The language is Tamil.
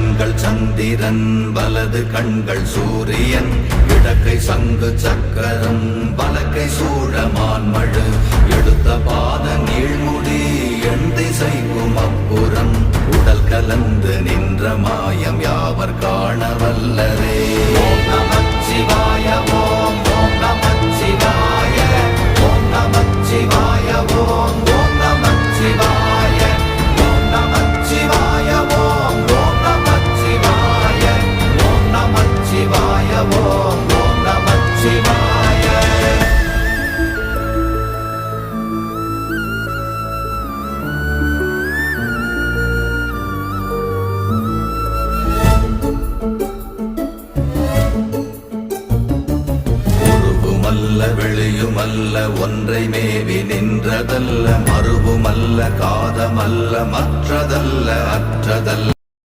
கண்கள் சந்திரன் வலது கண்கள் சூரியன் இடக்கை சங்கு சக்கரம் வலக்கை சூழமான்மழு எடுத்த பாத நீழ்முடி எண் திசைக்கும் அப்புறம் உடல் கலந்து நின்ற மாயம் யாவர் காண வல்லரே. ஓம் நமச்சிவாய ஓம் ஓம் நமச்சிவாய ஓம் நமச்சிவாய ஓம் ஓம் நமச்சிவாய ஓம் நமச்சிவாய ஓம் ஓம் நமச்சிவாய ஓம் நமச்சிவாய ஓம் ஓம் நமச்சிவாய. வெளியுமல்ல ஒன்றை மேவி நின்றதல்ல மறுவுமல்ல காதமல்ல மற்றதல்ல அற்றதல்ல